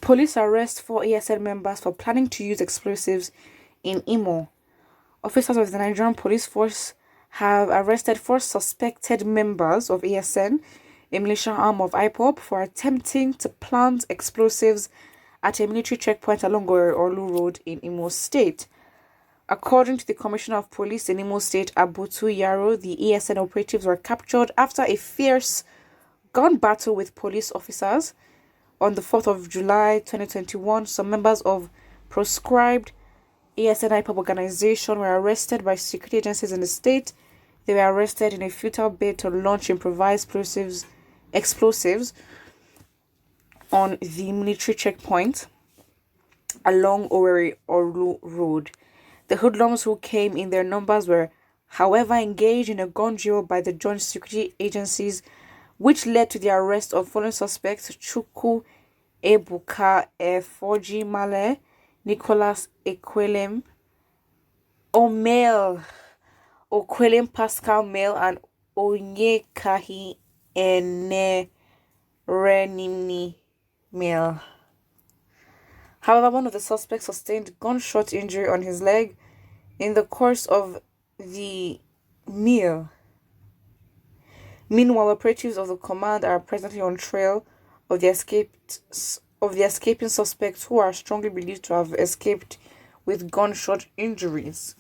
Police arrest 4 ASN members for planning to use explosives in Imo. Officers of the Nigerian police force have arrested 4 suspected members of ASN, a militia arm of IPOB, for attempting to plant explosives at a military checkpoint along Olu Road in Imo State. According to the Commissioner of Police in Imo State, Abutu Yaro, the ASN operatives were captured after a fierce gun battle with police officers. On the 4th of July 2021, some members of proscribed ASN IPOB organization were arrested by security agencies in the state. They were arrested in a futile bid to launch improvised explosives on the military checkpoint along Olu Road. The hoodlums who came in their numbers were, however, engaged in a gun duel by the joint security agencies, which led to the arrest of following suspects: Chukwu Ebuka Efoji Male, Nicholas Okwelem Pascal Male, and Onyekahi Enerenini Male. However, one of the suspects sustained gunshot injury on his leg in the course of the meal. Meanwhile, operatives of the command are presently on trail of the escaping suspects, who are strongly believed to have escaped with gunshot injuries.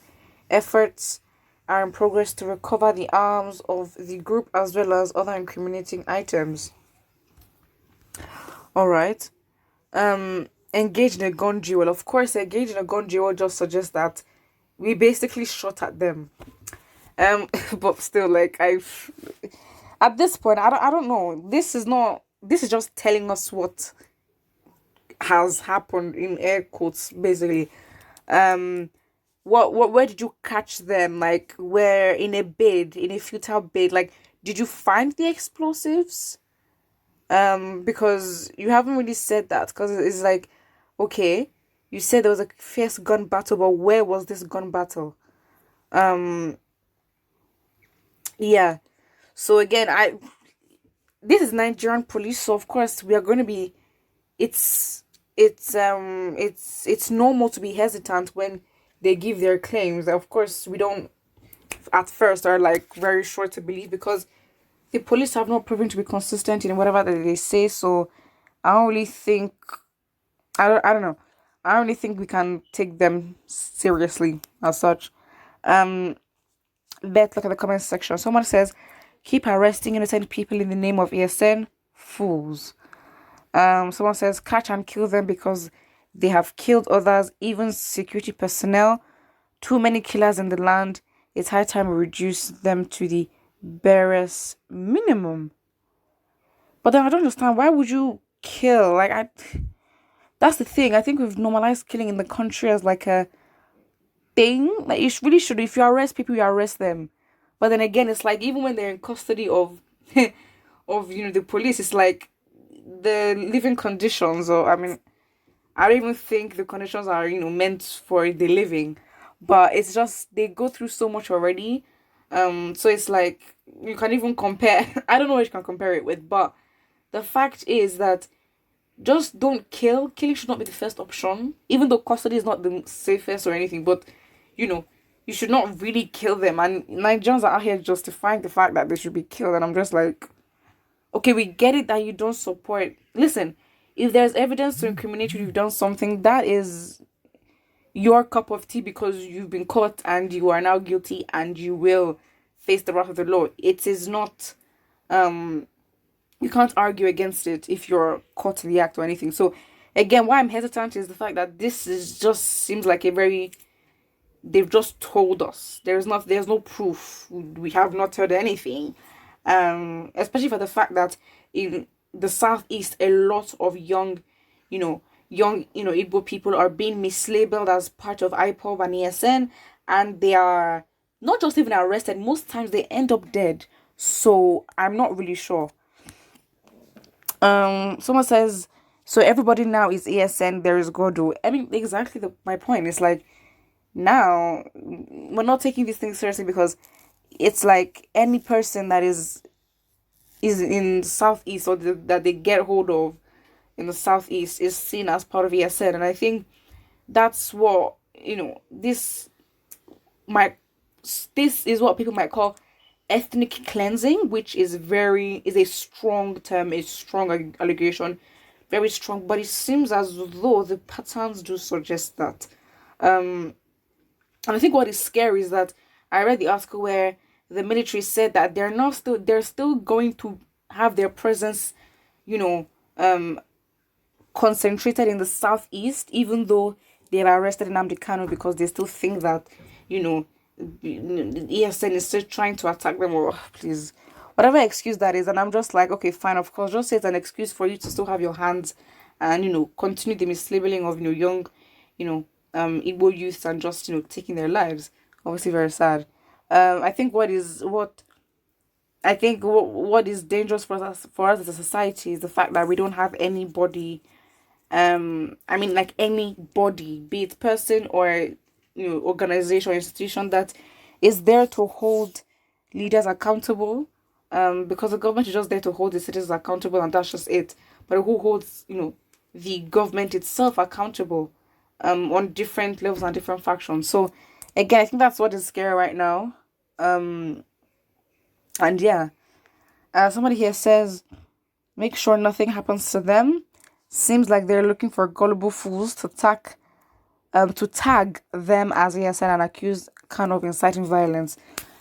Efforts are in progress to recover the arms of the group as well as other incriminating items. Alright. Engaged in a gun duel. Of course, engaged in a gun duel just suggests that we basically shot at them. But still, at this point, I don't know. This is just telling us what has happened, in air quotes, basically. Where did you catch them? Like, where in a futile bid? Like, did you find the explosives? Because you haven't really said that. Because it's like, okay, you said there was a fierce gun battle, but where was this gun battle? Yeah. So again, this is Nigerian police, so of course we are going to be. It's normal to be hesitant when they give their claims. Of course, we don't at first are like very sure to believe, because the police have not proven to be consistent in whatever that they say. So I don't really think I don't know. I don't really think we can take them seriously as such. Let's look at the comment section. Someone says, "Keep arresting innocent people in the name of ASN, fools." Someone says, "Catch and kill them because they have killed others, even security personnel. Too many killers in the land. It's high time we reduce them to the barest minimum." But then I don't understand, why would you kill? That's the thing. I think we've normalized killing in the country as like a thing. Like, you really should. If you arrest people, you arrest them. But then again, it's like, even when they're in custody of the police, it's like the living conditions, or I don't even think the conditions are meant for the living, but it's just they go through so much already. So it's like, you can even compare. I don't know what you can compare it with, but the fact is that just don't kill. Killing should not be the first option, even though custody is not the safest or anything. But you should not really kill them. And Nigerians are out here justifying the fact that they should be killed, and I'm just like, okay, we get it that you don't support. Listen, if there's evidence to incriminate you, you've done something, that is your cup of tea, because you've been caught and you are now guilty and you will face the wrath of the law. It is not, you can't argue against it if you're caught in the act or anything. So again, why I'm hesitant is the fact that this is just seems like they've just told us. There's no proof. We have not heard anything. Especially for the fact that in the southeast, a lot of young Igbo people are being mislabeled as part of IPOB and ASN, and they are not just even arrested. Most times they end up dead. So I'm not really sure. Someone says, so everybody now is ASN, there is Godo. I mean, exactly my point. It's like, now we're not taking these things seriously, because it's like any person that is in southeast, or that they get hold of, in the southeast is seen as part of ESN, and I think that's what this is what people might call ethnic cleansing, which is a strong term, a strong allegation, very strong. But it seems as though the patterns do suggest that. And I think what is scary is that I read the article where the military said that they're still going to have their presence, you know, concentrated in the southeast, even though they've arrested Nnamdi Kanu, because they still think that, the ESN is still trying to attack them, or please, whatever excuse that is. And I'm just like, okay, fine, of course, just say it's an excuse for you to still have your hands and, continue the mislabeling of, young, Igbo youths, and just, taking their lives. Obviously very sad. I think what is dangerous for us as a society is the fact that we don't have anybody, like anybody, be it person or organization or institution, that is there to hold leaders accountable. Because the government is just there to hold the citizens accountable, and that's just it. But who holds the government itself accountable on different levels and different factions? So again, I think that's what is scary right now. And yeah, somebody here says, make sure nothing happens to them. Seems like they're looking for gullible fools to tag them as ESN and accuse kind of inciting violence.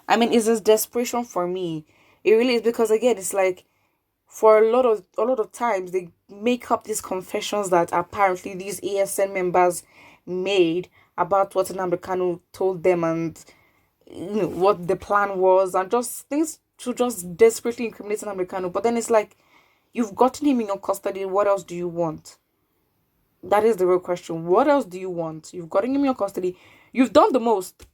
I mean, it's this desperation for me. It really is, because again, it's like for a lot of times they make up these confessions that apparently these ESN members made about what Nnamdi Kanu told them, and what the plan was, and just things to just desperately incriminate Nnamdi Kanu. But then it's like, you've gotten him in your custody. What else do you want? That is the real question. What else do you want? You've gotten him in your custody. You've done the most.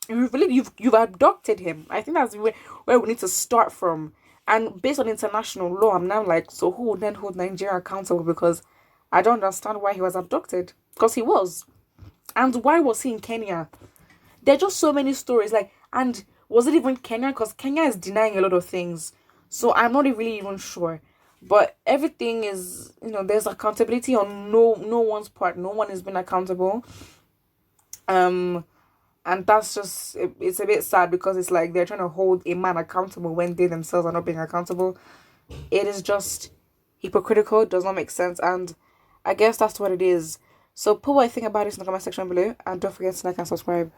You've abducted him. I think that's where we need to start from. And based on international law, I'm now like, so who would then hold Nigeria accountable? Because I don't understand why he was abducted. Because he was. And why was he in Kenya? There are just so many stories. And was it even Kenya? Because Kenya is denying a lot of things. So I'm not really even sure. But everything is, there's accountability on no one's part. No one has been accountable. And that's just, it's a bit sad, because it's like they're trying to hold a man accountable when they themselves are not being accountable. It is just hypocritical, does not make sense, and I guess that's what it is. So put what you think about this in the comment section below, and don't forget to like and subscribe.